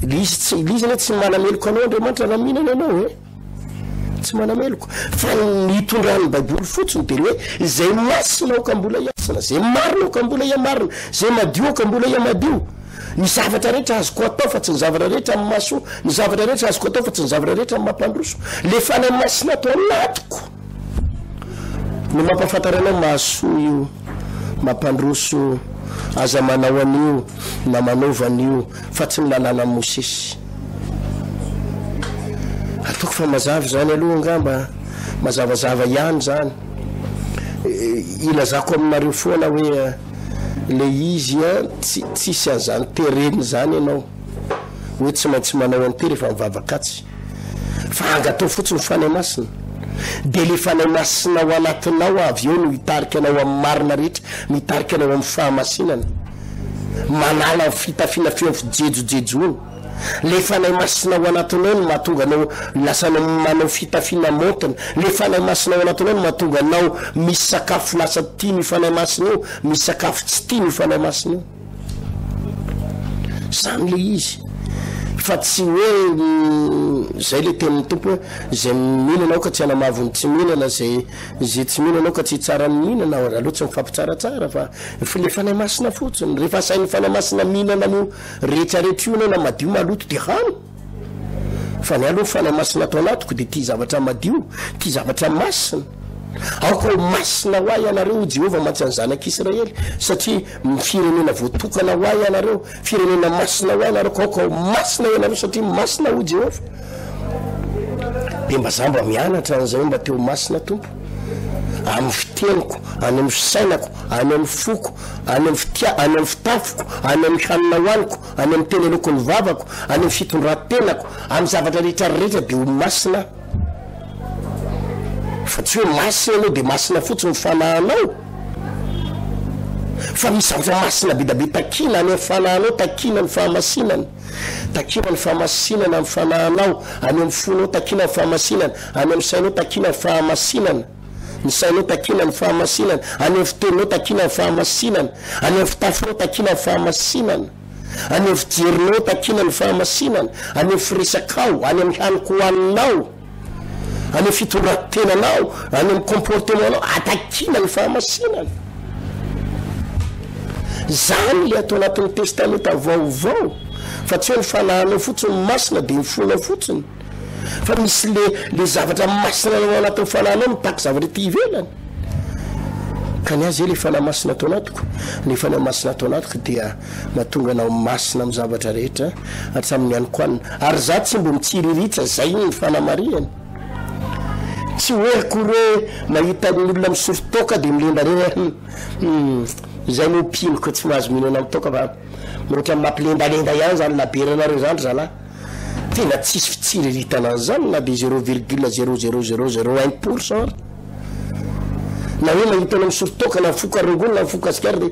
lizy tsy manameloko anao Andriamanitra raha mihinana anao tsy manameloko fa nitondrany baiboly fotsiny de hoe zay masinao ka mbola iasina zay marinao ka mbola iamarina zay madio ka mbola iamadio ny zavatra rehetra azoko atao fa tsy ny zavatra rehetra amin'ny maso ny zavatra rehetra azoko atao fa tsy ny zavatra rehetra amin'ny mampandroso le fanay masina atao anatiko no mampafantaranao maso io mampandroso aza manao an'io na manaovan'io fa tsy ny lalàna Mosesy ataoko fa mazava zany aloha ngamba mazavazava ihany zany ilazako aminareo foana hoe le izy tsisy an'izany tereny zany ianao hoe tsy maintsy manao an'ity rehefa mivavakatsy fa angatao fotsiny fanay masina de le fanay masina ao anatinao avy eo no hitarika anao amin'ny marina rehetra mitarika anao amin'ny fahamasinana manala fitafiana feo fijejojejoiny le fanay masina ao anatinao no mahatonga anao lasanao manao fitafiana montana le fanay masina ao anatinao no mahatonga anao misy sakafo lasa tiany fanay masina io misy sakafo tsy tiany fanay masina io zany le izy fa tsy hoe zay le tenin'ny tompo hoe zay mihinanao ka tsy anamavony tsy mihinana zay tsy mihinanao ka tsy tsara mihinana aloha tsy mifampitsaratsara fa le fanay masina fotsiny rehefa sain'ny fanay masina mihinana no rehetrarehetra io anao na madio maloto de hany fa ny aloha fanay masina atao anatiko de ty zavatra madio ty zavatra masina aoka masina ho ahy ianareo Jehova mantsy any zanak'Israely satria firenena voatokana ho ahy ianareo firenena masina ho ahy ianareo aoka masina ianareo satria masina ho Jehova de mba zamba mianatra an'izay mba teo masina tompo amin'ny fiteniko any amin'ny fisainako any amin'ny foko any amin'ny fitafiko any amin'ny hanina hoaniko any amin'ny tena eloko ny vavako any amin'ny fitondran-tenako amin'ny zavatra rehetrarehetra de ho masina fa tsy hoe masina anao de masina fotsiny fanahanao fa misy zavatra masina be da be takina any amin'ny fanahanao takina ny fahamasinana takina ny fahamasinana amin'ny fanahanao any amin'ny fonao takina ny fahamasinana any amin'ny sainao takina ny fahamasinana ny sainao takina ny fahamasinana any amin'ny fitenao takina ny fahamasinana any amin'ny fitafinao takina ny fahamasinana any amin'ny fijerinao takina ny fahamasinana any amin'ny firesakao any amin'ny haniko hoaninao any amin'ny fitondran-tenanao any amin'ny comportementanao atakina ny fahamasinana zany le atao anatin'ny testamenta vaovao fa tsy hoe ny fanahanao fotsiny masina de ny fonao fotsiny fa misy le zavatra masina ao anatin'ny fanahanao mitaky zavatra ty ivelany ka ny azy le fanahy masina atao anatiko le fanahy masina atao anatiko dia mahatonga anao masina amin'ny zavatra rehetra hatramin'ny aniko anina ary za tsy mbo mitsiriritra zay ny fanamariany tsy hoe akory hoe mahita ny olona misoritoka de milenda re zay no mpinoko tsy mahazo mihinana mitoka fa ohatra mampilendalenda ihany zany laberanareo zany zala tena tsisy fitsiriritana zany na de 0,000001% na hoe mahita ny misoritoka na mifoka rongony na mifoka sikara de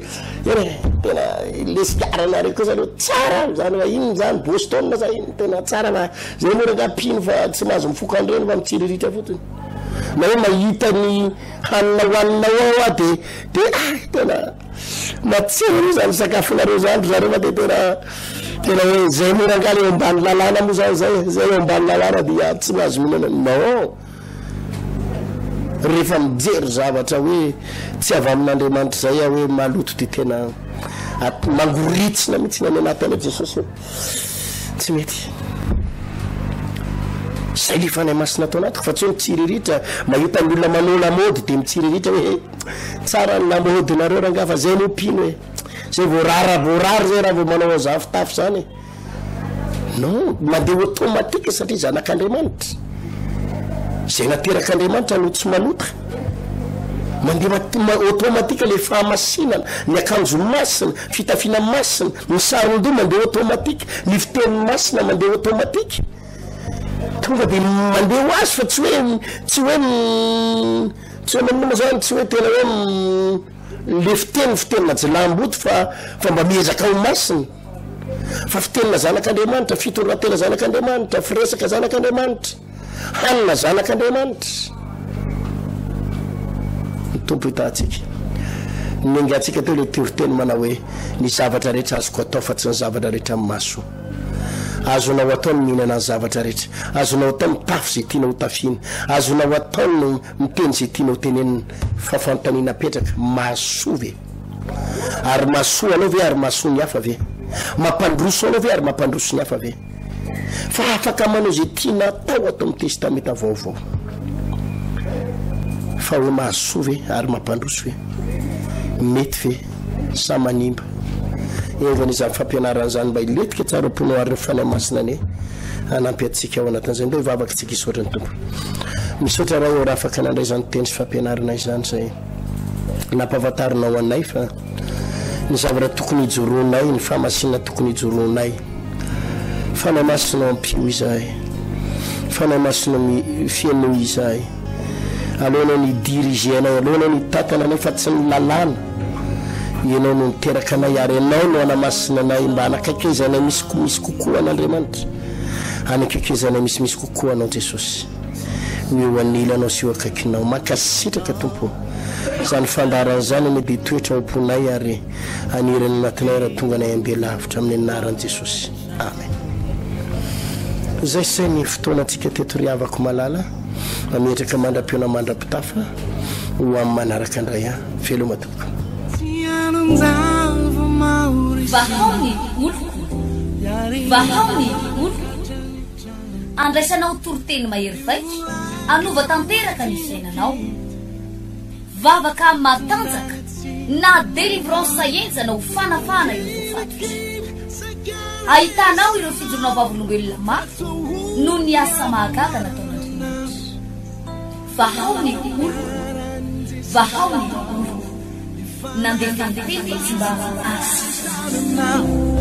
tena le sikaranareo koa zany tsara zany fa iny zany Boston za iny tena tsara fa zay moa rega pino fa tsy mahazo mifoka andreny fa mitsiriritra fotsiny na hoe mahita ny hanina hoaninao ao de tena matsiro zany sakafonareo zany zareo fa de tena hoe zay morangala eo ambany lalàna moa zany zay eo ambany lalàna dia tsy mahazo minana non rehefa mijery zavatra hoe tsy avy amin'Andriamanitra zay hoe maloto dia tena mangoritsina mihitsy ny anatin'ilay Jesosy tsy mety zay le fanahy masina atao anatiko fa tsy hoe mitsiriritra mahita ny olona manao lamody dia mitsiriritra hoe tsara ny lamody nareo ranga fa zay no pino hoe zay voarary zay raha vao manao azavitafy zany non mandeha automatique satria zanak'Andriamanitra zay naterak'Andriamanitra no tsy malotra mandeha automatique le fahamasinana ny akanjo masina fitafiana masina ny saron-doha mandeha automatique ny fiteny masina mandeha automatique tonga dia mandeha ho azy fa tsy hoe manoma zany tsy hoe tena hoe le fitenina jilamboto fa mba miezaka ho masina fa fitenina zanak'Andriamanitra fitoratena zanak'Andriamanitra firesaka zanak'Andriamanitra hanina zanak'Andriamanitra ny tompo hitantsika ningatsika teo le tioroteny manao hoe ny zavatra rehetra azoko atao fa tsy ny zavatra rehetra maso azonao atao ny mihinana ny zavatra rehetra azonao atao mitafy zay tianao tafina azonao atao ny miteny zay tianao tenenina fa fanontaniana petraka mahasoa ve ary mahasoa anao ve ary mahasoa ny hafa ve mampandroso anao ve ary mampandroso ny hafa ve fa afaka manao zay tiana atao atao amin'ny testamenta vaovao fa hoe mahasoa ve ary mampandroso ve mety ve sa manimba evany izany fampianarana zany mba iletika tsara mponoary ny fanahy masina ane anampy atsika ao anatin'izay nde vavaka tsika isotra ny tompo misotra raha eo raha afaka nandray zany teny sy fampianarana izany zay nampavatarinao anay fa ny zavatra tokony hijoronay ny fahamasinana tokony hijoronay fanahy masinao ampio izahay fanahy masinao fianao izahay alohanao ny dirigenay alohanao ny tatana anay fa tsy ny lalàna ianao no niteraka anay ary anao no anamasina anay mba anakakezanay misy kokoa an'Andriamanitra anakakezanay misy kokoa anao Jesosy eo anilanao sy eo akaikinao makasitraka tompo zany fandarana zany ny dia toetra amponay ary anirany anatinay raha tonga anay ambelavitra amin'ny anaran'i Jesosy amen zay say ny fotoanantsika teto riavako malala mametraka mandram-piona mandram-pitafa ho amin'ny manaraka andray veloma tompo vahaony olo andraisanao toroteny mahery vaika anova tanteraka ny fiainanao vavaka matanjaka na délivrance enjana ho fanafana ireo fatotra ahitanao ireo fijorona vavolombelona mafy no ny asa mahagaga nataon'Andriamanitra vahaony olo nandeha tantety mba asy